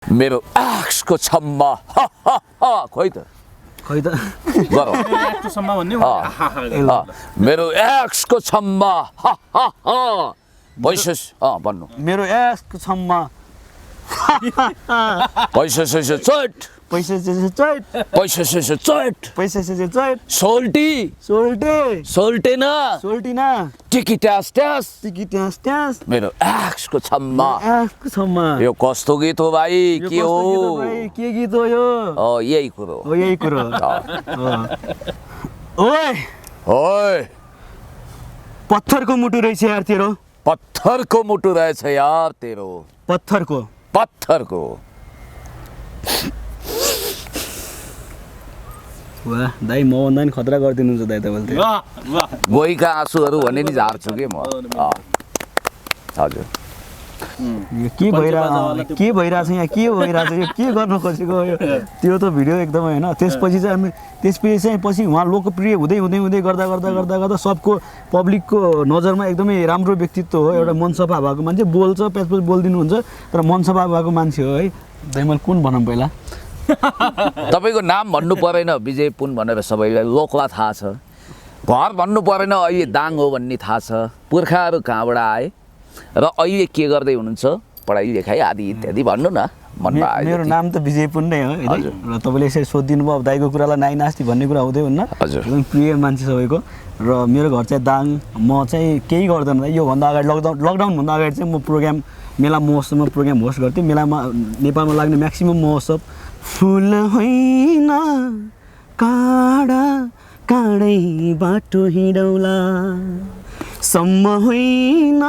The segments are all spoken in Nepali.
मेरो एक्सको छम्मा खोइ त गरौ एक्सको छम्मा भन्ने मेरो एक्सको छम्मा पैसा भन्नु मेरो एक्सको छम्मा पैसा चट पैसा चट सोल्टेना टिकी ट्यास मेरो एक्सको छम्मा यो कस्तो गीत हो भाइ के हो के गीत हो यो यही कुरो ओए पत्थरको मुटु रहेछ यार तेरो पत्थरको मुटु रहेछ यार तेरो पत्थरको वाह दाइ म भन्दा नि खतरा गरिदिनुहुन्छ दाइ तपाईँले गोइका आँसुहरू भन्ने नि झार्छु के म हजुर के भइरहेछ यहाँ के भइरहेछ यो के गर्न खोजेको यो त्यो त भिडियो एकदमै होइन त्यसपछि चाहिँ पछि उहाँ लोकप्रिय हुँदै गर्दा सबको पब्लिकको नजरमा एकदमै राम्रो व्यक्तित्व हो एउटा मन सफा भएको मान्छे बोल्छ प्याच बोलिदिनुहुन्छ तर मन सफा भएको मान्छे हो है दाइ मैले कुन भनौँ पहिला तपाईँको नाम भन्नु परेन विजय पुन भनेर सबैलाई लोकलाई थाहा छ घर भन्नु परेन अहिले दाङ हो भन्ने थाहा छ पुर्खाहरू कहाँबाट आए र अहिले के गर्दै हुनुहुन्छ पढाइ लेखाइ आदि इत्यादि भन्नु न मेरो नाम त विजय पुन नै हो र तपाईँले यसरी सोधिदिनु भयो दाइको कुरालाई नाइ नास्ति भन्ने कुरा हुँदै हुन्न एकदम प्रिय मान्छे सबैको र मेरो घर चाहिँ दाङ म चाहिँ केही गर्दैन योभन्दा अगाडि लकडाउनभन्दा अगाडि चाहिँ म प्रोग्राम मेला महोत्सवमा प्रोग्राम होस्ट गर्थेँ मेलामा नेपालमा लाग्ने म्याक्सिमम महोत्सव फुल होइन काँडै बाटो हिँडौला सम्म होइन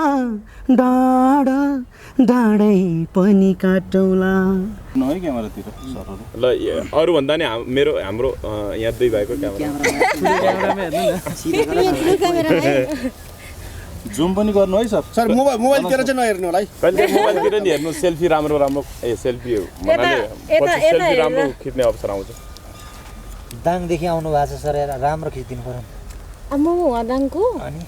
डाँडै पनि काटौला है क्यामेरातिर ल अरू भन्दा नि हाम्रो यहाँ दुई भाइको क्यामेरा जुम पनि गर्नु है सर मोबाइलतिर चाहिँ नहेर्नु होला है कहिले मोबाइलतिर नि हेर्नु सेल्फी राम्रो सेल्फी भन्नाले सेल्फी राम्रो खिच्ने अवसर आउँछ दाङदेखि आउनु भएको छ सर राम्रो खिचिदिनु पर्यो दाङको अनि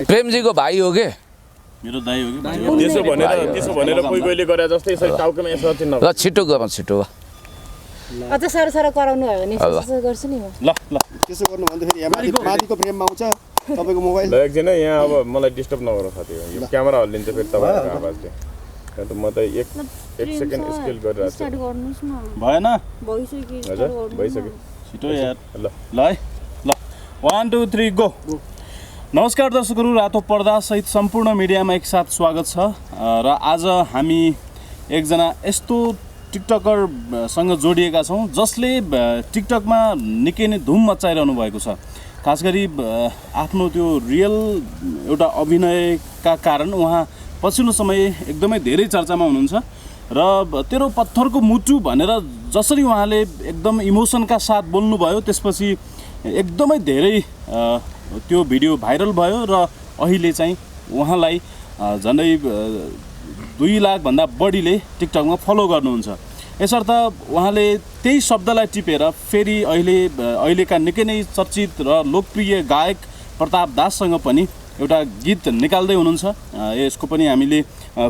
प्रेमजीको भाइ हो के मेरो दाइ हो कि त्यसो भनेर कोही गरे जस्तै यसरी टाउकोमा यसो चिन्ह ल छिटो गरौँ छिटो अझ साह्रो कराउनु भयो भने यसो गर्छु नि म ल त्यसो गर्नु भन्दाखेरि यहाँ माथिको फ्रेममा आउँछ तपाईँको मोबाइल ल एकजना यहाँ अब मलाई डिस्टर्ब नगर्नु साथी यो क्यामेरा हल्लिन्छ फेरि तपाईँको आवाजले म त एक सेकेन्ड स्केल गरिरहेको छु भएन हजुर भइसक्यो छिटो यार ल है ल 1 2 3 गो नमस्कार दर्शकहरू रातो पर्दा सहित सम्पूर्ण मिडियामा एकसाथ स्वागत छ र आज हामी एकजना यस्तो टिकटकरसँग जोडिएका छौँ जसले टिकटकमा निकै नै धुम मचाइरहनु भएको छ खास गरी आफ्नो त्यो रियल एउटा अभिनयका कारण उहाँ पछिल्लो समय एकदमै धेरै चर्चामा हुनुहुन्छ र तेरो पत्थरको मुटु भनेर जसरी उहाँले एकदम इमोसनका साथ बोल्नुभयो त्यसपछि एकदमै धेरै त्यो भिडियो भाइरल भयो र अहिले चाहिँ उहाँलाई झन्डै 2 लाखभन्दा बढीले टिकटकमा फलो गर्नुहुन्छ यसर्थ उहाँले त्यही शब्दलाई टिपेर फेरि अहिलेका निकै नै चर्चित र लोकप्रिय गायक प्रताप दाससँग पनि एउटा गीत निकाल्दै हुनुहुन्छ यसको पनि हामीले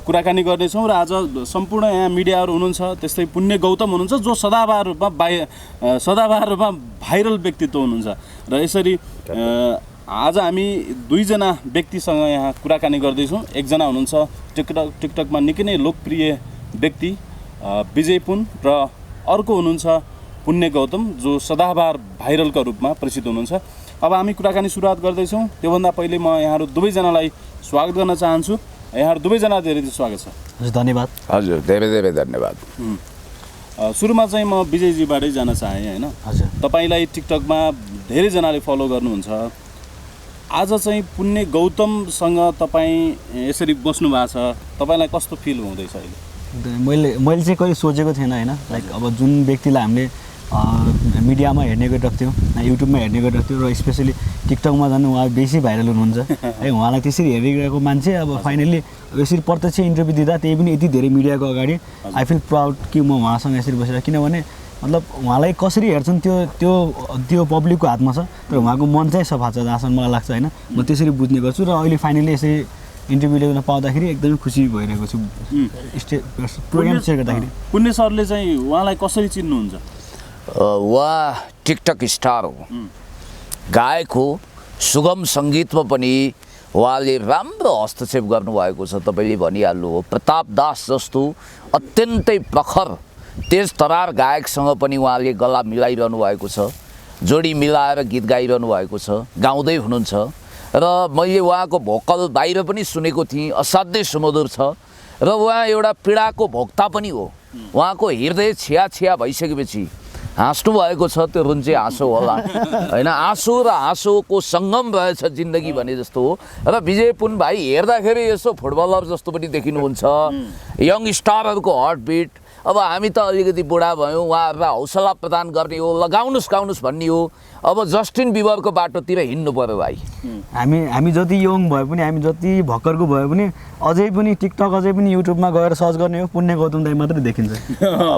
कुराकानी गर्नेछौँ र आज सम्पूर्ण यहाँ मिडियाहरू हुनुहुन्छ त्यस्तै पुण्य गौतम हुनुहुन्छ जो सदाबहार रूपमा भाइरल व्यक्तित्व हुनुहुन्छ र यसरी आज हामी दुईजना व्यक्तिसँग यहाँ कुराकानी गर्दैछौँ एकजना हुनुहुन्छ टिकटकमा निकै नै लोकप्रिय व्यक्ति विजय पुन र अर्को हुनुहुन्छ पुण्य गौतम जो सदाबहार भाइरलका रूपमा प्रसिद्ध हुनुहुन्छ अब हामी कुराकानी सुरुवात गर्दैछौँ त्योभन्दा पहिले म यहाँहरू दुवैजनालाई स्वागत गर्न चाहन्छु यहाँहरू दुवैजना धेरै स्वागत छ हजुर धन्यवाद हजुर धेरै धन्यवाद सुरुमा चाहिँ म विजयजीबाटै जान चाहेँ होइन हजुर तपाईँलाई टिकटकमा धेरैजनाले फलो गर्नुहुन्छ आज चाहिँ पुण्य गौतमसँग तपाईँ यसरी बस्नु भएको छ तपाईँलाई कस्तो फिल हुँदैछ अहिले मैले चाहिँ कहिले सोचेको थिएन होइन लाइक अब जुन व्यक्तिलाई हामीले मिडियामा हेर्ने गरिरहेको थियौँ युट्युबमा हेर्ने गरिरहेको थियौँ र स्पेसली टिकटकमा झन् उहाँ बेसी भाइरल हुनुहुन्छ है उहाँलाई त्यसरी हेरिरहेको मान्छे अब फाइनल्ली यसरी प्रत्यक्ष इन्टरभ्यू दिँदा त्यही पनि यति धेरै मिडियाको अगाडि आई फिल प्राउड कि म उहाँसँग यसरी बसेर किनभने मतलब उहाँलाई कसरी हेर्छन् त्यो पब्लिकको हातमा छ तर उहाँको मन चाहिँ सफा छ जहाँसम्म मलाई लाग्छ होइन म त्यसरी बुझ्ने गर्छु र अहिले फाइनली यसरी इन्टरभ्यू लिन पाउँदाखेरि एकदमै खुसी भइरहेको छु प्रोग्राम सेयर गर्दाखेरि। पुण्य सरले चाहिँ उहाँलाई कसरी चिन्नुहुन्छ? उहाँ टिकटक स्टार हो, गायक हो, सुगम सङ्गीतमा पनि उहाँले राम्रो हस्तक्षेप गर्नुभएको छ। तपाईँले भनिहाल्नु हो, प्रताप दास जस्तो अत्यन्तै प्रखर तेज तरार गायकसँग पनि उहाँले गला मिलाइरहनु भएको छ, जोडी मिलाएर गीत गाइरहनु भएको छ, गाउँदै हुनुहुन्छ। र मैले उहाँको भोकल बाहिर पनि सुनेको थिएँ, असाध्यै सुमधुर छ। र उहाँ एउटा पीडाको भोक्ता पनि हो। उहाँको हृदय छिया छिया भइसकेपछि हाँस्नु भएको छ, त्यो रुन चाहिँ हाँसो होला होइन। आँसु र हाँसोको सङ्गम रहेछ जिन्दगी भने जस्तो हो। र विजय पुन भाइ हेर्दाखेरि यसो फुटबलर जस्तो पनि देखिनुहुन्छ, यङ स्टारहरूको हर्टबिट। अब हामी त अलिकति बुढा भयौँ, उहाँहरूलाई हौसला प्रदान गर्ने हो, लगाउनुहोस् गाउनुहोस् भन्ने हो। अब जस्टिन बिबरको बाटोतिर हिँड्नु पर्यो भाइ। हामी जति यङ भए पनि, हामी जति भर्खरको भए पनि अझै पनि टिकटक, अझै पनि युट्युबमा गएर सर्च गर्ने हो, पुण्य गौतम दाइ मात्रै देखिन्छ।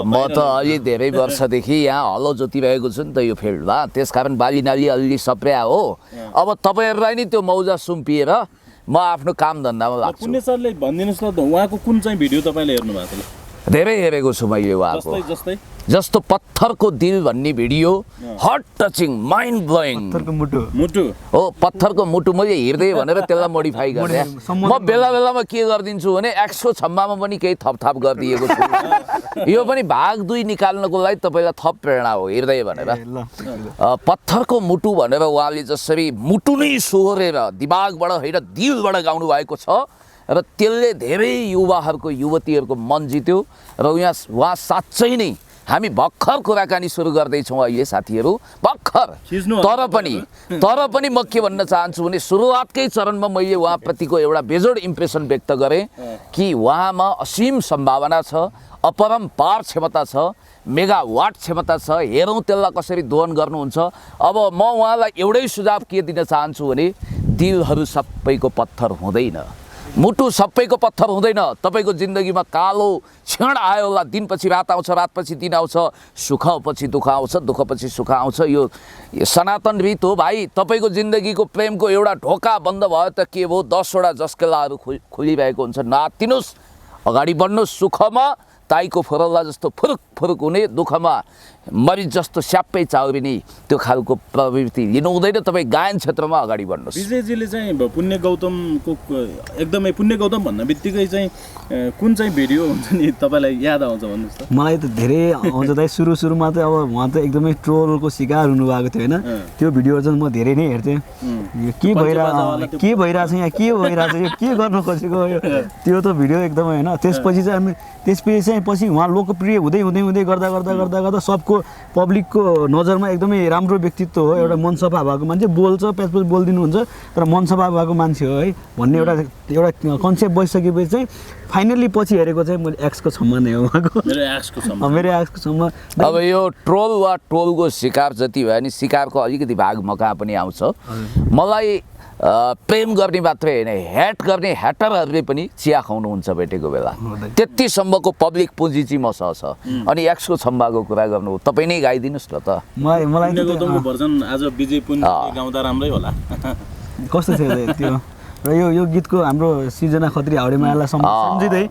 म त अलि धेरै वर्षदेखि यहाँ हलो जोतिरहेको छु नि त यो फिल्डमा, त्यसकारण बाली नाली अलिअलि सप्रिया हो। अब तपाईँहरूलाई नि त्यो मौजा सुम्पिएर म आफ्नो काम धन्दामा लाग्छु। पुण्य सरले भनिदिनुहोस् न, उहाँको कुन चाहिँ भिडियो तपाईँले हेर्नु भएको थियो? धेरै हेरेको छु मैले उहाँको, जस्तो पत्थरको दिल भन्ने video, heart touching, mind blowing. मुटु हो, पत्थरको मुटु मैले हृदय भनेर त्यसलाई मोडिफाई गरेँ। म बेला बेलामा के गरिदिन्छु भने 106 पनि केही थपथाप गरिदिएको छु। यो पनि भाग 2 निकाल्नको लागि तपाईँलाई थप प्रेरणा हो, हृदय भनेर। पत्थरको मुटु भनेर उहाँले जसरी मुटु नै सोहोरेर दिमागबाट होइन दिलबाट गाउनु भएको छ, र त्यसले धेरै युवाहरूको युवतीहरूको मन जित्यो। र उहाँ साँच्चै नै, हामी भर्खर कुराकानी सुरु गर्दैछौँ अहिले साथीहरू, भर्खर। तर पनि म के भन्न चाहन्छु भने सुरुवातकै चरणमा मैले उहाँप्रतिको एउटा बेजोड इम्प्रेसन व्यक्त गरेँ कि उहाँमा असीम सम्भावना छ, अपरम्पार क्षमता छ, मेगावाट क्षमता छ। हेरौँ त्यसलाई कसरी दोहन गर्नुहुन्छ। अब म उहाँलाई एउटै सुझाव के दिन चाहन्छु भने दिलहरू सबैको पत्थर हुँदैन, मुटु सबैको पत्थर हुँदैन। तपाईँको जिन्दगीमा कालो क्षण आयो होला, दिनपछि रात आउँछ, रातपछि दिन आउँछ, सुखपछि दुःख आउँछ, दुःखपछि सुख आउँछ। यो सनातन रीत हो भाइ। तपाईँको जिन्दगीको प्रेमको एउटा ढोका बन्द भयो त के भयो, 10वटा जस्केलाहरू खुलिरहेको हुन्छ। नातिनुहोस्, अगाडि बढ्नुहोस्, सुखमा ताईको फुरल्ला जस्तो फुरुक फुरुक हुने, दुःखमा मरिच जस्तो स्याप्पै चाउरिने, त्यो खालको प्रवृत्ति लिनु हुँदैन। तपाईँ गायन क्षेत्रमा अगाडि बढ्नुहोस्। विजयजीले चाहिँ पुण्य गौतमको एकदमै, पुण्य गौतम भन्न बित्तिकै चाहिँ कुन चाहिँ भिडियो हुन्छ नि तपाईँलाई याद आउँछ भन्नुहोस् त? मलाई त धेरै आउँछ दाइ। सुरुमा त अब उहाँ त एकदमै ट्रोलको शिकार हुनुभएको थियो होइन। त्यो भिडियोहरू चाहिँ म धेरै नै हेर्थेँ। के भइरहेछ यहाँ, के भइरहेछ, यो के गर्नु खोजेको यो, त्यो त भिडियो एकदमै होइन। त्यसपछि चाहिँ पछि उहाँ लोकप्रिय हुँदै हुँदै हुँदै गर्दा गर्दा गर्दा गर्दा सबको पब्लिकको नजरमा एकदमै राम्रो व्यक्तित्व हो। एउटा मन सफा भएको मान्छे, बोल्छ, प्याचप्याच बोलिदिनुहुन्छ, तर मन सफा भएको मान्छे हो है भन्ने एउटा कन्सेप्ट बसिसकेपछि चाहिँ फाइनल्ली पछि हेरेको चाहिँ मैले एक्सको छम्मा नै हो उहाँको, मेरो एक्सको छम्मा। अब यो ट्रोल वा ट्रोलको शिकार जति भयो नि, शिकारको अलिकति भाग म कहाँ पनि आउँछ। मलाई प्रेम गर्ने मात्रै होइन, हेट गर्ने हेटरहरूले पनि चिया खुवाउनुहुन्छ भेटेको बेला। त्यतिसम्मको पब्लिक पुँजी चाहिँ मसँग छ। अनि एक्सको छम्बाको कुरा गर्नु, तपाईँ नै गाइदिनुहोस् न त। मलाई गौतमको भर्जन आज विजय पुन गाउँदा राम्रै होला। कस्तो थियो त्यो? र यो गीतको हाम्रो सृजना खत्री हाउडेमायालाई सम्झिँदै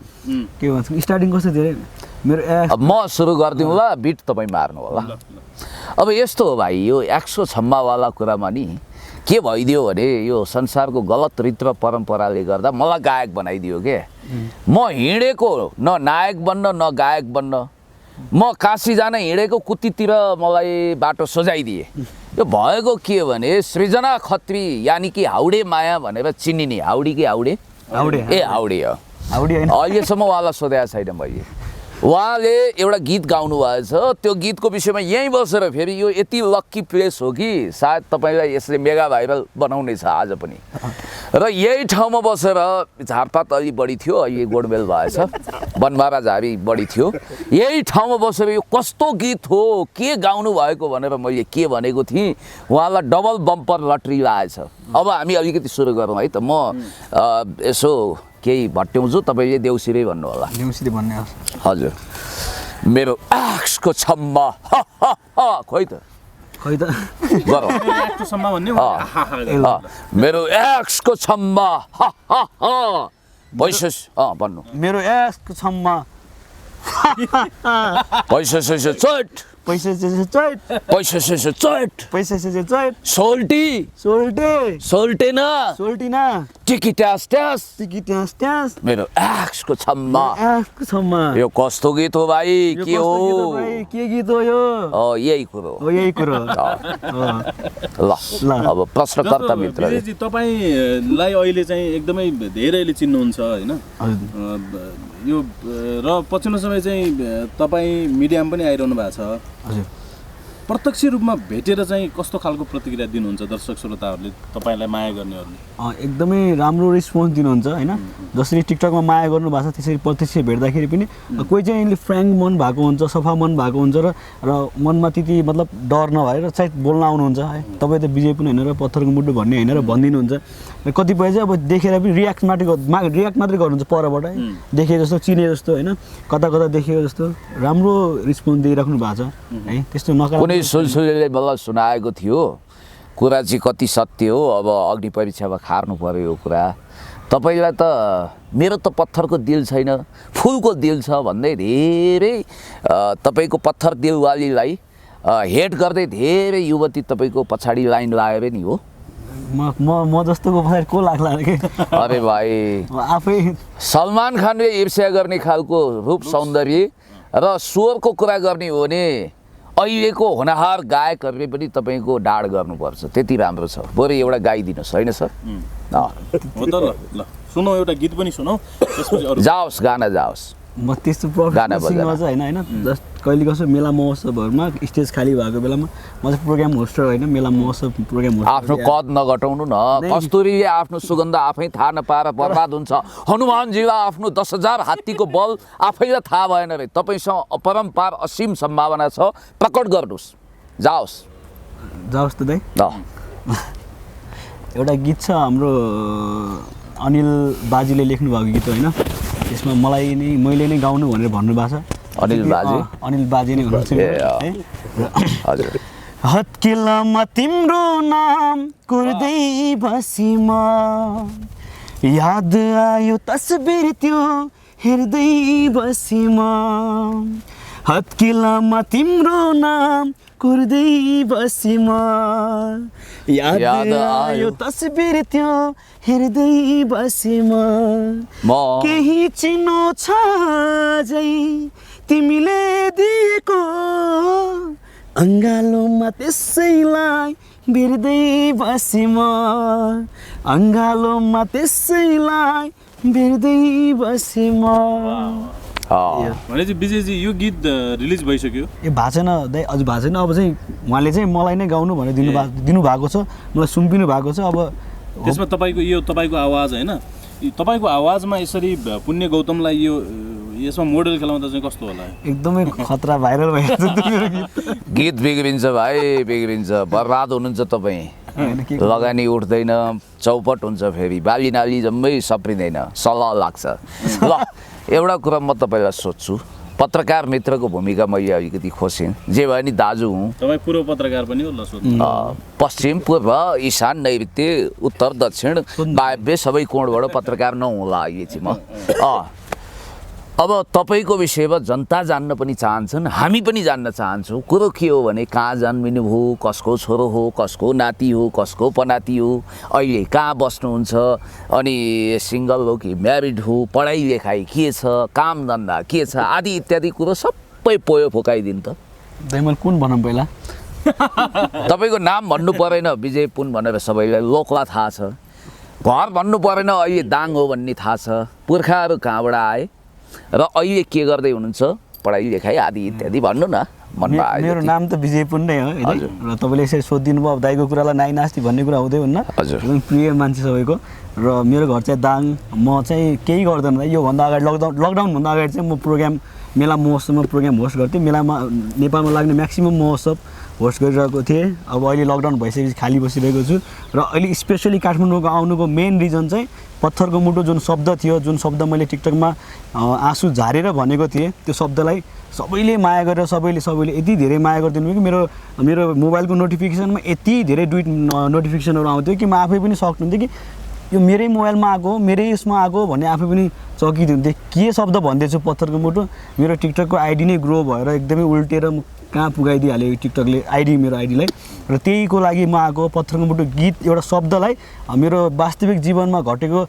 के भन्छ, स्टार्टिङ कस्तो थियो मेरो? म सुरु गरिदिउँ ल, बिट तपाईँ मार्नु होला। अब यस्तो हो भाइ, यो 106वाला कुरामा नि के भइदियो भने यो संसारको गलत रीत र परम्पराले गर्दा मलाई गायक बनाइदियो के। म हिँडेको न नायक बन्न न गायक बन्न, म काशी जान हिँडेको कुतीतिर मलाई बाटो सोझाइदिए। यो भएको के भने सृजना खत्री यानि कि हाउडे माया भनेर चिनिने, हाउडी कि हाउडे ए हाउडे हो। अहिलेसम्म उहाँलाई सोधेको छैन मैले। उहाँले एउटा गीत गाउनु भएछ, त्यो गीतको विषयमा यहीँ बसेर फेरि यो यति लक्की प्लेस हो कि सायद तपाईँलाई यसले मेगा भाइरल बनाउनेछ आज पनि। र यही ठाउँमा बसेर झारपात अलि बढी थियो, अहिले गोडमेल भएछ, बनमारा झारी बढी थियो। यही ठाउँमा बसेर यो कस्तो गीत हो, के गाउनु भएको भनेर मैले के भनेको थिएँ, उहाँलाई डबल बम्पर लटरी लागेछ। अब हामी अलिकति सुरु गरौँ है त। म यसो केही भट्ट्याउँछु, तपाईँले देउसिरे भन्नु होला। देउसिरे भन्ने हजुर। मेरो एक्सको छम्मा खोइ त गरौँ। मेरो एक्सको छम्मा पैसा भन्नु मेरो यसको छम्मा पैसा चट पैसा चैट पैसा चट पैसा चैट सोल्टी सोल्टे सोल्टेना सोल्टिना टिकी ट्यास ट्यास टिकी ट्यास ट्यास मेरो एक्सको छम्मा यसको छम्मा यो कस्तो गीत हो भाइ यो के कस्तो हो गीत हो भाइ? के गीत हो यो यही कुरो हो यही कुरो ल ल। अब प्रश्नकर्ता मित्रले विजयजी तपाईँलाई अहिले चाहिँ एकदमै धेरैले चिन्नुहुन्छ होइन यो र पछिल्लो समय चाहिँ तपाईँ मिडियामा पनि आइरहनु भएको छ हजुर प्रत्यक्ष रूपमा भेटेर चाहिँ कस्तो खालको प्रतिक्रिया दिनुहुन्छ दर्शक श्रोताहरूले तपाईँलाई माया गर्नेहरूले एकदमै राम्रो रेस्पोन्स दिनुहुन्छ होइन जसरी टिकटकमा माया गर्नु भएको छ त्यसरी प्रत्यक्ष भेट्दाखेरि पनि कोही चाहिँ यसले फ्र्याङ्क मन भएको हुन्छ सफा मन भएको हुन्छ र मनमा त्यति मतलब डर नभएर सायद बोल्न आउनुहुन्छ है तपाईँ त विजय पनि होइन र पत्थरको मुटु भन्ने होइन र भनिदिनुहुन्छ र कतिपय चाहिँ अब देखेर पनि रियाक्ट मात्रै गर्नुहुन्छ परबाट है देखे जस्तो चिने जस्तो होइन कता कता देखेको जस्तो राम्रो रेस्पोन्स दिइराख्नु भएको छ है त्यस्तो नकारात्मक कुनै सुलसुलेले मलाई सुनाएको थियो कुरा चाहिँ कति सत्य हो अब अग्नि परीक्षामा खार्नु पर्यो यो कुरा तपाईँलाई त मेरो त पत्थरको दिल छैन फुलको दिल छ भन्दै धेरै तपाईँको पत्थर दिलवालीलाई हेट गर्दै धेरै युवती तपाईँको पछाडि लाइन लगाएर नि हो म जस्तोको पछाडि को लाग्ला के अरे भाइ आफै सलमान खानले ईर्ष्या गर्ने खालको रूप सौन्दर्य र स्वरको कुरा गर्ने हो भने अहिलेको होनहार गायकहरूले पनि तपाईँको डाड गर्नुपर्छ त्यति राम्रो छ बरु एउटा गाइदिनुहोस् होइन सर हो त ल सुनौ एउटा गीत पनि सुनौ त्यसपछि अरू जाओस् गाना जाओस् म त्यस्तो गाना प्रोफेसनल सिङ्गर चाहिँ होइन जस्ट कहिले कसो मेला महोत्सवहरूमा स्टेज खाली भएको बेलामा म चाहिँ प्रोग्राम होस्टर होइन मेला महोत्सव प्रोग्राम होस्टर आफ्नो कद नघटाउनु न कस्तुरीले आफ्नो सुगन्ध आफै थाहा नपाएर बर्बाद हुन्छ हनुमानजीलाई आफ्नो 10,000 हात्तीको बल आफैलाई थाहा भएन रे तपाईँसँग अपरम्पार असीम सम्भावना छ प्रकट गर्नुहोस् जाओस् त दाइ एउटा गीत छ हाम्रो अनिल बाजीले लेख्नु भएको गीत होइन त्यसमा मैले नै गाउनु भनेर भन्नुभएको छ अनिल बाजी अनिल बाजी नै हुनुहुन्छ है हजुर हत्केलामा तिम्रो नाम कुर्दै बसी म याद आयो तस्बिर त्यो हेर्दै बसी म हत्केलामा तिम्रो नाम कुर्दै बसी म याद आयो तस्बिर त्यो हेर्दै बसी म केही चिनो छ जै तिमीले दिएको अङ्गालोमा त्यसैलाई बिर्दै बसी म अङ्गालोमा त्यसैलाई बिर्दै बसी म भनेपछि विजयजी यो गीत रिलिज भइसक्यो ए भएको छैन दाइ अझ भएको छैन अब चाहिँ उहाँले चाहिँ मलाई नै गाउनु भनेर दिनुभएको छ मलाई सुम्पिनु भएको छ अब त्यसमा तपाईँको आवाज होइन तपाईँको आवाजमा यसरी पुण्य गौतमलाई यसमा मोडल खेलाउँदा चाहिँ कस्तो होला एकदमै खतरा भाइरल भइरहेको गीत बिग्रिन्छ भाइ बिग्रिन्छ बर्बाद हुनुहुन्छ तपाईँ लगानी उठ्दैन चौपट हुन्छ फेरि बाली नाली जम्मै सप्रिँदैन सल्लाह लाग्छ ल एउटा कुरा म तपाईँलाई सोध्छु पत्रकार मित्रको भूमिका मैले अलिकति खोसेँ जे भए नि दाजु हुँ तपाईँ पूर्व पत्रकार पनि हो ल सोध्नु पश्चिम पूर्व ईशान नैऋत्य उत्तर दक्षिण वायव्य सबै कोणबाट पत्रकार नहुँला अहिले चाहिँ म अब तपाईँको विषयमा जनता जान्न पनि चाहन्छन् हामी पनि जान्न चाहन्छौँ कुरो के हो भने कहाँ जन्मिनु हो कसको छोरो हो कसको नाति हो कसको पनाति हो अहिले कहाँ बस्नुहुन्छ अनि सिङ्गल हो कि म्यारिड हो पढाइ लेखाइ के छ काम धन्दा के छ आदि इत्यादि कुरो सबै पोयो फोकाइदिनु त मैले कुन भनौँ पहिला तपाईँको नाम भन्नु परेन विजय पुन भनेर सबैलाई लोकलाई थाहा छ घर भन्नु परेन अहिले दाङ हो भन्ने थाहा छ पुर्खाहरू कहाँबाट आए र अहिले के गर्दै हुनुहुन्छ पढाइ लेखाइ आदि इत्यादि भन्नु न मेरो नाम त विजय पुन नै हो र तपाईँले यसरी सोधिदिनु भयो अब दाइको कुरालाई नाइ नास्ति भन्ने कुरा हुँदै हुन्न एकदम प्रिय मान्छे सबैको र मेरो घर चाहिँ दाङ म चाहिँ केही गर्दैन योभन्दा अगाडि लकडाउनभन्दा अगाडि चाहिँ म प्रोग्राम मेला महोत्सवमा प्रोग्राम होस्ट गर्थेँ मेलामा नेपालमा लाग्ने म्याक्सिमम् महोत्सव होस्ट गरिरहेको थिएँ अब अहिले लकडाउन भइसकेपछि खाली बसिरहेको छु र अहिले स्पेसली काठमाडौँको आउनुको मेन रिजन चाहिँ पत्थरको मुटु जुन शब्द थियो जुन शब्द मैले टिकटकमा आँसु झारेर भनेको थिएँ त्यो शब्दलाई सबैले माया गरेर सबैले यति धेरै माया गरिदिनु कि मेरो मोबाइलको नोटिफिकेसनमा यति धेरै नोटिफिकेसनहरू आउँथ्यो कि म आफै पनि सक्नुहुन्थ्यो कि यो मेरै मोबाइलमा आएको मेरै यसमा आएको भन्ने आफै पनि चकिदिन्थेँ के शब्द भन्दैछु पत्थरको मुटु मेरो टिकटकको आइडी नै ग्रो भएर एकदमै उल्टेर म कहाँ पुगाइदिइहाल्यो टिकटकले मेरो आइडीलाई र त्यहीको लागि म आएको पत्थरको मुटु गीत एउटा शब्दलाई मेरो वास्तविक जीवनमा घटेको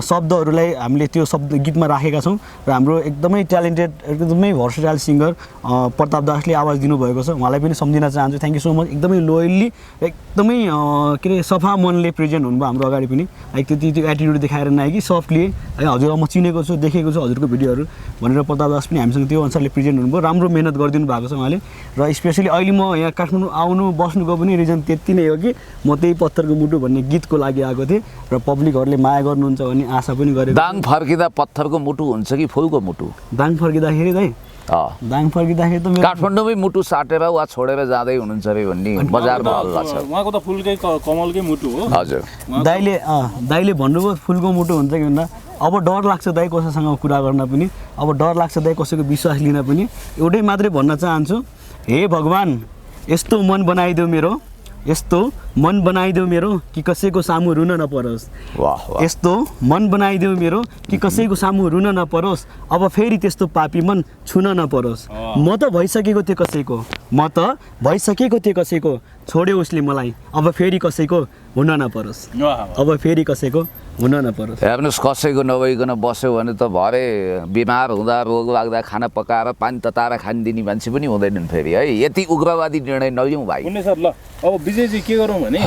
शब्दहरूलाई हामीले त्यो शब्द गीतमा राखेका छौँ र हाम्रो एकदमै ट्यालेन्टेड एकदमै भर्सटाइल सिङ्गर प्रताप दासले आवाज दिनुभएको छ उहाँलाई पनि सम्झिन चाहन्छु थ्याङ्क यू सो मच एकदमै लोयल्ली एकदमै के अरे सफा मनले प्रेजेन्ट हुनुभयो हाम्रो अगाडि पनि लाइक त्यो एटिट्युड देखाएर नआए कि सफ्टली है हजुर म चिनेको छु देखेको छु हजुरको भिडियोहरू भनेर प्रताप दास पनि हामीसँग त्यो अनुसारले प्रेजेन्ट हुनुभयो राम्रो मेहनत गरिदिनु भएको छ उहाँले र स्पेसली अहिले म यहाँ काठमाडौँ आउनु बस्नुको पनि रिजन त्यति नै हो कि म त्यही पत्थरको मुटु भन्ने गीतको लागि आएको थिएँ र पब्लिकहरूले माया गर्नुहुन्छ भन्ने आशा पनि गरेको दाङ फर्किँदा पत्थरको मुटु हुन्छ कि फुलको मुटु दाङ फर्किँदाखेरि दाइ दाङ फर्किँदाखेरि त काठमाडौँमै मुटु साटेर वा छोडेर जाँदै हुनुहुन्छ अरे भन्ने बजारमा हल्ला छ उहाँको त फुलकै कमलकै मुटु हो हजुर दाइले भन्नुभयो फुलको मुटु हुन्छ कि भन्दा अब डर लाग्छ दाइ कसैसँग कुरा गर्न पनि अब डर लाग्छ दाइ कसैको विश्वास लिन पनि एउटै मात्रै भन्न चाहन्छु हे भगवान् यस्तो मन बनाइदेऊ मेरो यस्तो मन बनाइदेऊ मेरो कि कसैको सामु रुन नपरोस् यस्तो मन बनाइदेऊ मेरो कि कसैको सामु रुन नपरोस् अब फेरि त्यस्तो पापी मन छुन नपरोस् म त भइसकेको थिएँ कसैको छोड्यो उसले मलाई अब फेरि कसैको हुन नपरोस् अब फेरि कसैको हुन नपरोस् हेर्नुहोस् कसैको नभइकन बस्यो भने त भरे बिमार हुँदा रोग लाग्दा खाना पकाएर पानी तताएर खानिदिने मान्छे पनि हुँदैनन् फेरि है यति उग्रवादी निर्णय नलिउँ भाइ पुण्य सर ल अब विजयजी के गरौँ भने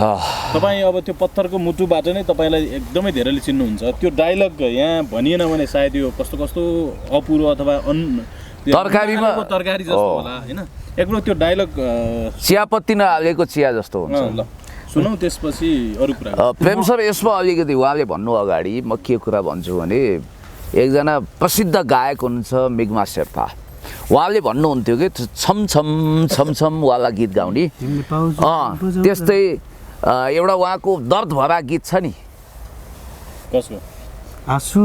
तपाईँ अब त्यो पत्थरको मुटुबाट नै तपाईँलाई एकदमै धेरैले चिन्नुहुन्छ त्यो डायलग यहाँ भनिएन भने सायद यो कस्तो कस्तो अपुरो अथवा तरकारी जस्तो होला होइन एकपल्ट त्यो डायलग चियापत्ती नहालेको चिया जस्तो हुन्छ ल सुनौ त्यसपछि अरू कुरा प्रेम सर यसमा अलिकति उहाँले भन्नु अगाडि म के कुरा भन्छु भने एकजना प्रसिद्ध गायक हुनुहुन्छ मिगमा शेर्पा उहाँले भन्नुहुन्थ्यो कि छमछमवाला गीत गाउने त्यस्तै एउटा उहाँको दर्द भरा गीत छ नि कसको आँसु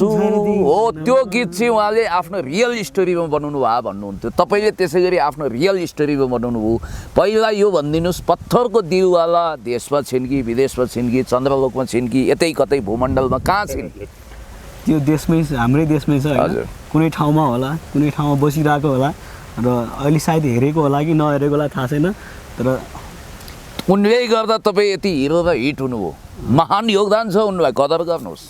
हो त्यो गीत चाहिँ उहाँले आफ्नो रियल स्टोरीमा बनाउनु भयो भन्नुहुन्थ्यो तपाईँले त्यसै गरी आफ्नो रियल स्टोरीमा बनाउनु भयो पहिला यो भनिदिनुहोस् पत्थरको दिलवाला देशमा छिन् कि विदेशमा छिन् कि चन्द्रलोकमा छिन् कि यतै कतै भूमण्डलमा कहाँ छिन् त्यो देशमै हाम्रै देशमै छ होइन कुनै ठाउँमा होला कुनै ठाउँमा बसिरहेको होला र अहिले सायद हेरेको होला कि नहेरेको होला थाहा छैन तर उनले गर्दा तपाईँ यति हिरो र हिट हुनुभयो महान योगदान छ उनलाई कदर गर्नुहोस्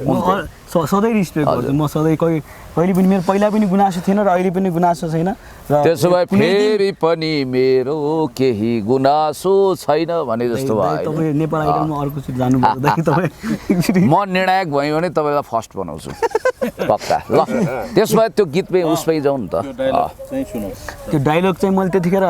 म सधैँ रिस्पेक्ट गर्छु म सधैँ कहिले पनि मेरो पहिला पनि गुनासो थिएन र अहिले पनि गुनासो छैन र त्यसो भए फेरि पनि मेरो केही गुनासो छैन भने जस्तो भयो तपाईँ नेपाल आइडलमा अर्को सिट जानुभयो तपाईँ म निर्णायक भयो भने तपाईँलाई फर्स्ट बनाउँछु पक्का ल त्यसमा त्यो गीतमै उसमै जाउँ नि त त्यो डायलग चाहिँ मैले त्यतिखेर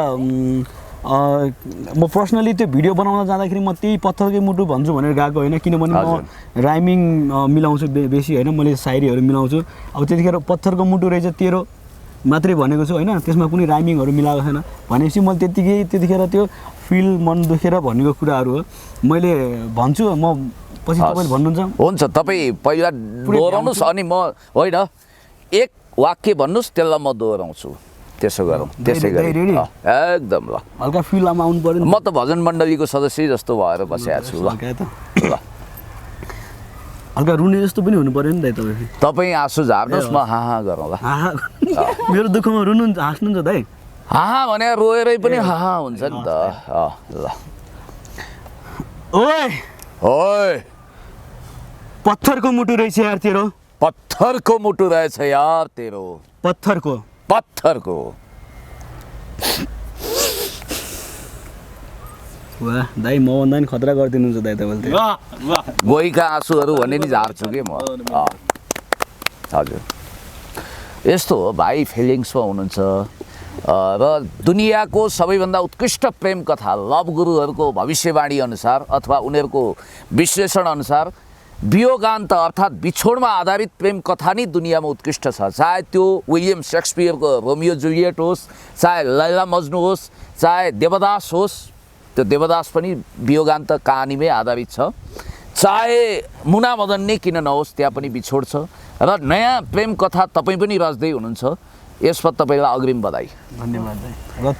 म पर्सनली त्यो भिडियो बनाउन जाँदाखेरि म त्यही पत्थरकै मुटु भन्छु भनेर गएको होइन किनभने म राइमिङ मिलाउँछु बेसी होइन मैले सायरीहरू मिलाउँछु अब त्यतिखेर पत्थरको मुटु रहेछ तेरो मात्रै भनेको छु होइन त्यसमा कुनै राइमिङहरू मिलाएको छैन भनेपछि मैले त्यतिखेर त्यो फिल मन दुखेर भनेको कुराहरू हो मैले भन्छु म पछि तपाईँले भन्नुहुन्छ हुन्छ तपाईँ पहिला दोहोऱ्याउनुहोस् अनि म होइन एक वाक्य भन्नुहोस् त्यसलाई म दोहोऱ्याउँछु त्यसो गरौँ त्यसै गरी एकदम ल हल्का फिलमा आउनु पर्यो म त भजन मण्डलीको सदस्य जस्तो भएर बसेको छु ल हल्का रुने जस्तो पनि हुनु पर्यो नि दाइ तपाईँ आँसु झार्नुहोस् म हाहा गरौँ ल मेरो दुःखमा रुनुहुन्छ हाँस्नुहुन्छ दाइ हाहा भने रोएरै पनि हाहा हुन्छ नि त ल ओए पत्थरको मुटु रहेछ यार तेरो पत्थरको मुटु रहेछ यार तेरो पत्थरको वाह दाइ म भन्दा नि खतरा गरिदिनुहुन्छ दाइ तपाईँले गोहीका आँसुहरू भन्ने नि झार्छु कि म हजुर यस्तो हो भाइ फिलिङ्समा हुनुहुन्छ र दुनियाँको सबैभन्दा उत्कृष्ट प्रेम कथा लभ गुरुहरूको भविष्यवाणी अनुसार अथवा उनीहरूको विश्लेषण अनुसार वियोगान्त अर्थात् बिछोडमा आधारित प्रेम कथा नै दुनियाँमा उत्कृष्ट छ चाहे त्यो विलियम सेक्सपियरको रोमियो जुलियट होस् चाहे लैला मज्नु होस् चाहे देवदास होस् त्यो देवदास पनि वियोगान्त कहानीमै आधारित छ चाहे मुना मदन नै किन नहोस् त्यहाँ पनि बिछोड छ र नयाँ प्रेम कथा तपाईँ पनि रच्दै हुनुहुन्छ यसमा तपाईँलाई अग्रिम बधाई धन्यवाद दाइ र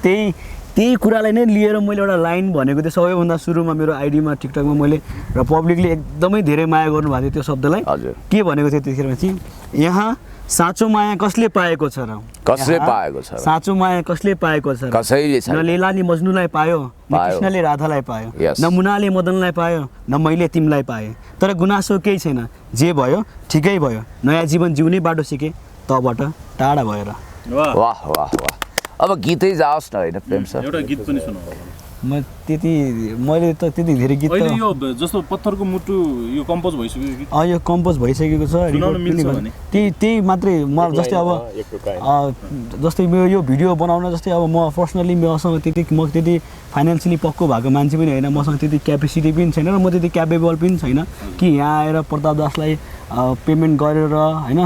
त्यही कुरालाई नै लिएर मैले एउटा लाइन भनेको थिएँ सबैभन्दा सुरुमा मेरो आइडीमा टिकटकमा मैले र पब्लिकले एकदमै धेरै माया गर्नुभएको थियो त्यो शब्दलाई हजुर। के भनेको थियो त्यतिखेर चाहिँ यहाँ साँचो माया कसले पाएको छ र कसले यहाँ पाएको छ र? साँचो माया कसले पाएको छ र कसैले छैन। न लैलाले मजनुलाई पायो न पायो। कृष्णले राधालाई पायो Yes. न मुनाले मदनलाई पायो न मैले तिमीलाई पाएँ तर गुनासो केही छैन जे भयो ठिकै भयो नयाँ जीवन जिउने बाटो सिकेँ तबाट टाढा भएर वाह वाह वाह वाह अब गीतै जाओस् न होइन प्रेम सर एउटा गीत पनि सुनाऊ म मैले त त्यति धेरै गीत अहिले त यो जस्तो पत्थरको मुटु यो कम्पोज भइसक्यो कि यो कम्पोज भइसकेको छ सुनाउन रिकर्ड मिल्छ पनि भने? त्यही मात्रै म जस्तै अब जस्तै यो भिडियो बनाउन जस्तै अब म पर्सनली मसँग त्यति फाइनेन्सियली पक्को भएको मान्छे पनि होइन मसँग त्यति क्यापेसिटी पनि छैन र म त्यति क्यापेबल पनि छैन कि यहाँ आएर प्रताप दासलाई पेमेन्ट गरेर होइन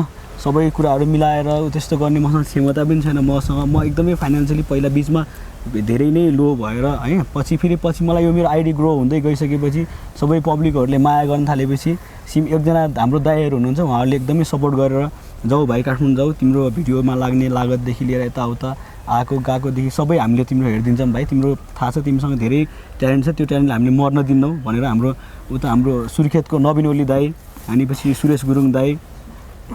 सबै कुराहरू मिलाएर त्यस्तो गर्ने मसँग क्षमता पनि छैन मसँग म एकदमै फाइनेन्सियली पहिला बिचमा धेरै नै लो भएर है पछि मलाई यो मेरो आइडी ग्रो हुँदै गइसकेपछि सबै पब्लिकहरूले माया गर्न थालेपछि एकजना हाम्रो दाइहरू हुनुहुन्छ उहाँहरूले एकदमै सपोर्ट गरेर जाऊ भाइ काठमाडौँ जाऊ तिम्रो भिडियोमा लाग्ने लागतदेखि लिएर यताउता आएको गएकोदेखि सबै हामीले तिम्रो हेरिदिन्छौँ भाइ तिम्रो थाहा छ तिमीसँग धेरै ट्यालेन्ट छ त्यो ट्यालेन्टले हामीले मर्न दिन्नौँ भनेर हाम्रो सुर्खेतको नवीन ओली दाई अनि पछि सुरेश गुरुङ दाई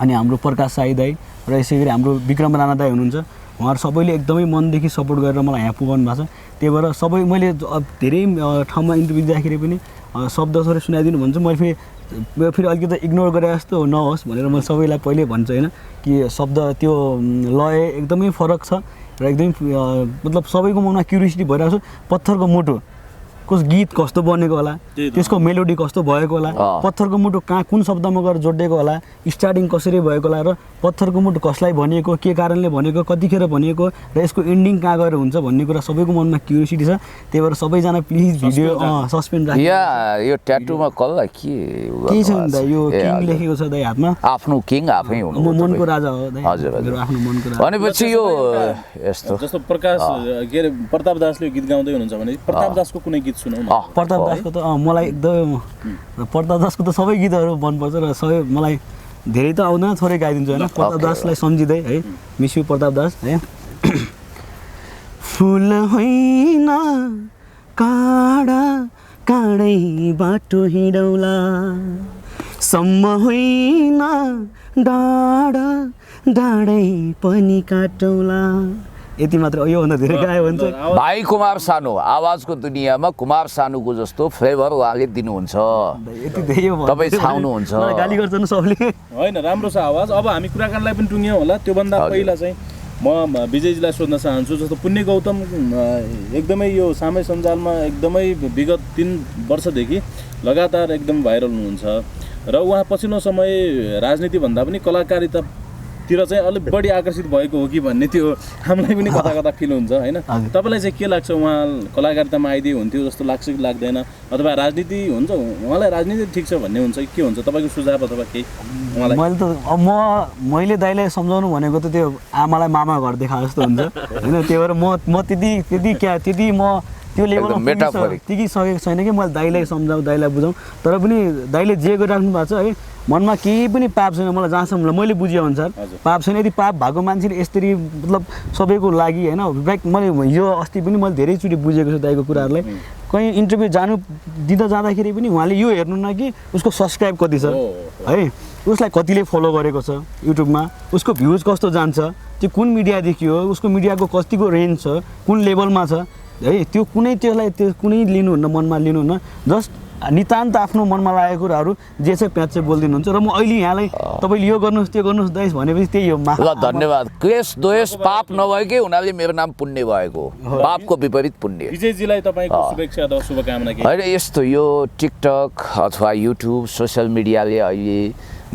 अनि हाम्रो प्रकाश साई दाई र यसै गरी हाम्रो विक्रम राणा दाई हुनुहुन्छ उहाँहरू सबैले एकदमै मनदेखि सपोर्ट गरेर मलाई यहाँ पुगाउनु भएको छ त्यही भएर सबै मैले धेरै ठाउँमा इन्टरभ्यू दिँदाखेरि पनि शब्दहरू सुनाइदिनु भन्छ मैले फेरि अलिकति इग्नोर गरे जस्तो नहोस् भनेर मैले सबैलाई पहिले भन्छु होइन कि शब्द त्यो लय एकदमै फरक छ र एकदमै मतलब सबैको मनमा क्युरियोसिटी भइरहेको छ पत्थरको मुटु कस गीत कस्तो बनेको होला त्यसको मेलोडी कस्तो भएको होला पत्थरको मुटु कहाँ कुन शब्दमा गएर जोडिएको होला स्टार्टिङ कसरी भएको होला र पत्थरको मुटु कसलाई भनिएको के कारणले भनेको कतिखेर भनिएको र यसको एन्डिङ कहाँ गएर हुन्छ भन्ने कुरा सबैको मनमा क्युरियोसिटी छ त्यही भएर सबैजना प्लिज भिडियो सस्पेन्ड राख्नु यो ट्याटुमा कसलाई के छ नि दाइ यो किङ लेखेको छ दाइ हातमा आफ्नो किङ आफै हुनु म मनको राजा हो दाइ हजुर हजुर आफ्नो मनको राजा भनेपछि यो यस्तो जस्तो प्रकाश के अरे प्रताप दासले गीत गाउँदै हुनुहुन्छ भने प्रताप दासको कुनै गीत सुनाउ न प्रताप दासको त मलाई एकदमै प्रताप दासको त सबै गीतहरू मनपर्छ र सबै मलाई धेरै त आउँदैन थोरै गाइदिन्छु होइन प्रताप दासलाई सम्झिँदै है मिस यु प्रताप दास है फुल होइन काँडा काँडै बाटो हिँडौला सम्म होइन डाँडा डाँडै पनि काटौला यति मात्र योभन्दा धेरै गायो भने चाहिँ भाइ कुमार सानु आवाजको दुनियाँमा कुमार सानुको जस्तो फ्लेभर उहाँले दिनुहुन्छ यति धेरै तपाईँ छाउनुहुन्छ गाली गर्छन् सबले होइन राम्रो छ आवाज अब हामी कुराकानीलाई पनि टुङ्ग्यौँ होला त्योभन्दा पहिला चाहिँ म विजयजीलाई सोध्न चाहन्छु जस्तो पुण्य गौतम एकदमै यो सामाजिक सञ्जालमा एकदमै विगत 3 वर्षदेखि लगातार एकदम भाइरल हुनुहुन्छ र उहाँ पछिल्लो समय राजनीतिभन्दा पनि कलाकारितातिर चाहिँ अलिक बढी आकर्षित भएको हो कि भन्ने त्यो हामीलाई पनि कता कता फिल हुन्छ होइन तपाईँलाई चाहिँ के लाग्छ उहाँ कलाकारितामा आइदिए हुन्थ्यो जस्तो लाग्छ कि लाग्दैन अथवा राजनीति हुन्छ उहाँलाई राजनीति ठिक छ भन्ने हुन्छ कि के हुन्छ तपाईँको सुझाव अथवा केही उहाँलाई मैले त मैले दाइलाई सम्झाउनु भनेको त त्यो आमालाई मामा घर देखा जस्तो हुन्छ होइन त्यही भएर म त्यति म त्यो लेभलमा पुगिसकेको छैन कि मैले दाइलाई सम्झाउँ दाइलाई बुझाउँ तर पनि दाइले जे गरिराख्नु भएको छ है मनमा केही पनि पाप छैन मलाई जहाँसम्म मैले बुझेअनुसार पाप छैन यदि पाप भएको मान्छेले यसरी मतलब सबैको लागि होइन लाइक मैले यो अस्ति पनि मैले धेरैचोटि बुझेको छु दाइको कुराहरूलाई कहीँ इन्टरभ्यू जाँदाखेरि पनि उहाँले यो हेर्नु न कि उसको सब्सक्राइब कति छ है उसलाई कतिले फलो गरेको छ युट्युबमा उसको भ्युज कस्तो जान्छ त्यो कुन मिडियादेखि हो उसको मिडियाको कतिको रेन्ज छ कुन लेभलमा छ है त्यो कुनै लिनुहुन्न मनमा लिनुहुन्न जस्ट नितान्त आफ्नो मनमा लागेको कुराहरू जे छ प्याच चाहिँ बोलिदिनुहुन्छ र म अहिले यहाँलाई तपाईँले यो गर्नुहोस् त्यो गर्नुहोस् दाइस भनेपछि त्यही हो ल धन्यवाद क्लेश दोष पाप नभएकै हुनाले मेरो नाम पुण्य भएको पापको विपरीत पुण्य विजयजीलाई तपाईँको शुभेच्छा अथवा शुभकामना के होइन यस्तो यो टिकटक अथवा युट्युब सोसियल मिडियाले अहिले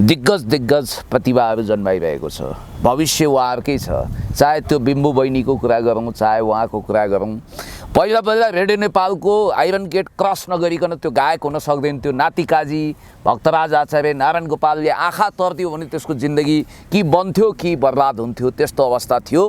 दिग्गज प्रतिभाहरू जन्माइरहेको छ भविष्य उहाँहरूकै छ चाहे त्यो बिम्बु बहिनीको कुरा गरौँ चाहे उहाँको कुरा गरौँ पहिला रेडियो नेपालको आइरन गेट क्रस नगरिकन त्यो गायक हुन सक्दैन त्यो नातिकाजी भक्तराज आचार्य नारायण गोपालले आँखा तर्दियो भने त्यसको जिन्दगी कि बन्थ्यो कि बर्बाद हुन्थ्यो त्यस्तो अवस्था थियो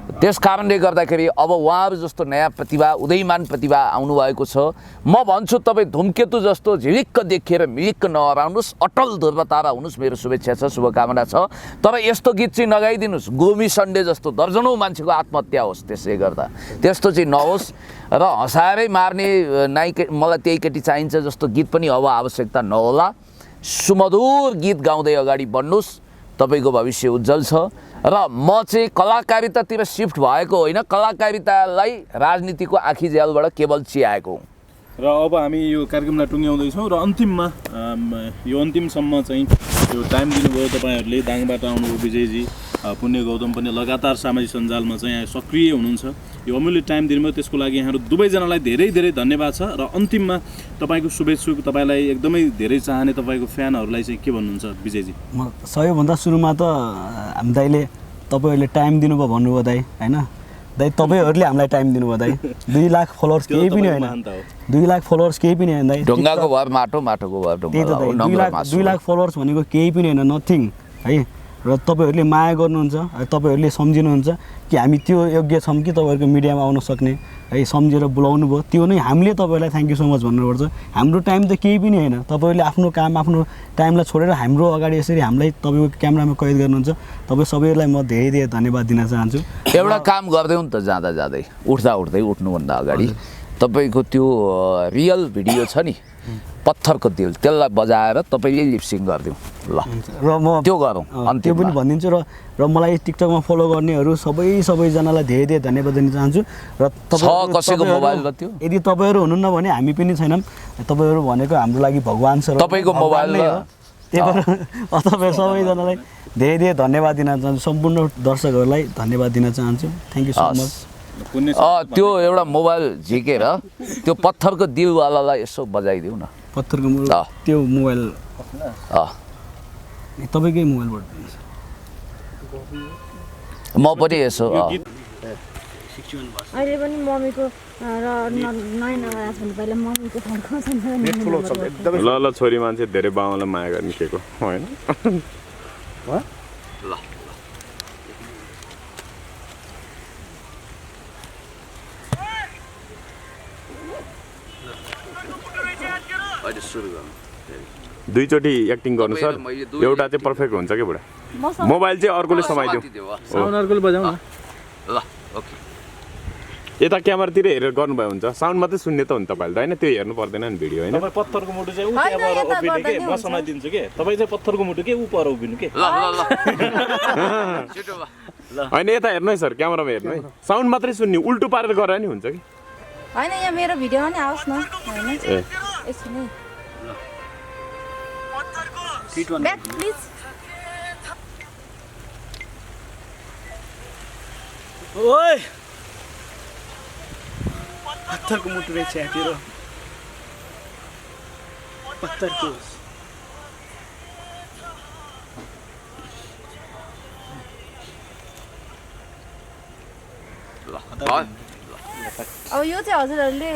त्यस कारणले गर्दाखेरि अब उहाँहरू जस्तो नयाँ प्रतिभा उदयमान प्रतिभा आउनुभएको छ। म भन्छु तपाईँ धुमकेतु जस्तो झिलिक्क देखिएर मिलिक्क नहराउनुहोस्, अटल ध्रुवतारा हुनुहोस्, मेरो शुभेच्छा छ, शुभकामना छ। तर यस्तो गीत चाहिँ नगाइदिनुहोस् गोमी सन्डे जस्तो दर्जनौँ मान्छेको आत्महत्या होस्, त्यसले गर्दा त्यस्तो चाहिँ नहोस्। र हँसाएरै मार्ने नायिका मलाई त्यही केटी चाहिन्छ जस्तो गीत पनि अब आवश्यकता नहोला। सुमधुर गीत गाउँदै अगाडि बढ्नुहोस्, तपाईँको भविष्य उज्जवल छ। र म चाहिँ कलाकारितातिर सिफ्ट भएको होइन, कलाकारितालाई राजनीतिको आँखी झ्यालबाट केवल चियाएको हुँ। र अब हामी यो कार्यक्रमलाई टुङ्ग्याउँदैछौँ र अन्तिममा यो अन्तिमसम्म चाहिँ यो टाइम दिनुभयो तपाईँहरूले। दाङबाट आउनुभयो विजयजी, पुण्य गौतम पनि लगातार सामाजिक सञ्जालमा चाहिँ सक्रिय हुनुहुन्छ। यो अमूल्य टाइम दिनुभयो, त्यसको लागि यहाँहरू दुवैजनालाई धेरै धेरै धन्यवाद छ। र अन्तिममा तपाईँको शुभेच्छुक, तपाईँलाई एकदमै धेरै चाहने तपाईँको फ्यानहरूलाई चाहिँ के भन्नुहुन्छ विजयजी? म सबैभन्दा सुरुमा त हामी दाइले तपाईँहरूले टाइम दिनुभयो भन्नुभयो दाइ, होइन दाइ तपाईँहरूले हामीलाई टाइम दिनुभयो दाइ। 2 लाख फलोवर्स केही पनि होइन, 2 लाख फलोवर्स केही पनि होइन दाइ। ढुङ्गाको भर माटो, माटोको भर त्यही त दाइ, 2 लाख फलोवर्स भनेको केही पनि होइन, नथिङ है। र तपाईँहरूले माया गर्नुहुन्छ, तपाईँहरूले सम्झिनुहुन्छ कि हामी त्यो योग्य छौँ कि तपाईँहरूको मिडियामा आउन सक्ने है, सम्झेर बोलाउनु भयो। त्यो नै हामीले तपाईँहरूलाई थ्याङ्क यू सो मच भन्नुपर्छ। हाम्रो टाइम त केही पनि होइन, तपाईँहरूले आफ्नो काम आफ्नो टाइमलाई छोडेर हाम्रो अगाडि यसरी हामीलाई तपाईँको क्यामेरामा कैद गर्नुहुन्छ। तपाईँ सबैलाई म धेरै धेरै धन्यवाद दिन चाहन्छु। एउटा काम गरिदेऊ नि त, जाँदा जाँदै उठ्दै उठ्नुभन्दा अगाडि तपाईँको त्यो रियल भिडियो छ नि पत्थरको दिल, त्यसलाई बजाएर तपाईँले लिपसिङ गरिदिउँ ल, र म त्यो गरौँ। त्यो पनि भनिदिन्छु। र मलाई टिकटकमा फलो गर्नेहरू सबैजनालाई धेरै धेरै धन्यवाद दिन चाहन्छु। र कसैको मोबाइलमा त्यो यदि तपाईँहरू हुनुहुन्न भने हामी पनि छैनौँ। तपाईँहरू भनेको हाम्रो लागि भगवान् छ, तपाईँको मोबाइल नै हो। त्यही भएर तपाईँ सबैजनालाई धेरै धेरै धन्यवाद दिन चाहन्छु। सम्पूर्ण दर्शकहरूलाई धन्यवाद दिन चाहन्छु। Thank you so much. त्यो एउटा मोबाइल झिकेर त्यो पत्थरको दिलवालालाई यसो बजाइदिउँ न। पत्थरको त्यो मोबाइल तपाईँकै मोबाइलबाट म पनि यसो अहिले पनि मम्मीको र नयाँ नयाँ छ भने पहिला मम्मीको फोन खाउँछ। ल छोरी मान्छे धेरै बाउलाई माया गर्ने के को होइन। ल अहिले सुरु गर्नु। 2 चोटि एक्टिङ गर्नु सर, एउटा चाहिँ पर्फेक्ट हुन्छ कि बुढा। मोबाइल चाहिँ अर्कोले समाइदियो, साउन्ड अर्कोले बजाउँ न। ल ओके, यता क्यामेरातिर हेरेर गर्नुभयो हुन्छ, साउन्ड मात्रै सुन्ने त हो नि तपाईँले त होइन, त्यो हेर्नु पर्दैन नि भिडियो होइन। तपाईँ पत्थरको मुटु चाहिँ ऊ त्यहाँबाट उभिनु के, म समाइदिन्छु के, तपाईँ चाहिँ पत्थरको मुटु के ऊ पर उभिनु के। होइन यता हेर्नु है सर, क्यामेरामा हेर्नु है, साउन्ड मात्रै सुन्ने, उल्टो पारेर गरेर नि हुन्छ कि होइन। यहाँ मेरो भिडियोमा नि आओस् न, होइन एकछिन है। Back please. ओए पत्थरको मुटु रहेछ यहाँतिर, पत्थरको। अब यो चाहिँ हजुरहरूले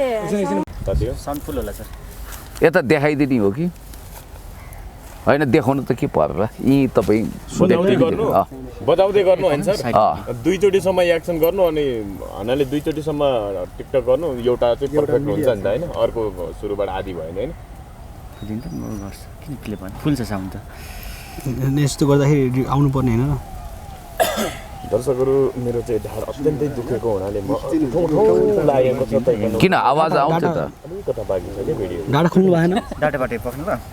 सनफुल होला सर। यता देखाइदिने हो कि होइन, देखाउनु त के पर्ला। यी तपाईँ बजाउँदै गर्नु होइन सर, 2 चोटिसम्म एक्सन गर्नु अनि हनाले 2 चोटिसम्म टिकटक गर्नु, एउटा चाहिँ पर्फेक्ट हुन्छ नि त होइन, अर्को सुरुबाट आदि भयो नि होइन। किन क्लिप फुल छ साउन्ड त, यस्तो गर्दाखेरि आउनुपर्ने होइन र। दर्शकहरू मेरो चाहिँ ढाड अत्यन्तै दुखेको हुनाले म लागेको छ त, किन आवाज आउँछ त, अलिकता बाँकी छ कि भिडियो डाँडा खोल्नु भएन, डाँडाबाटै पक्नु ल।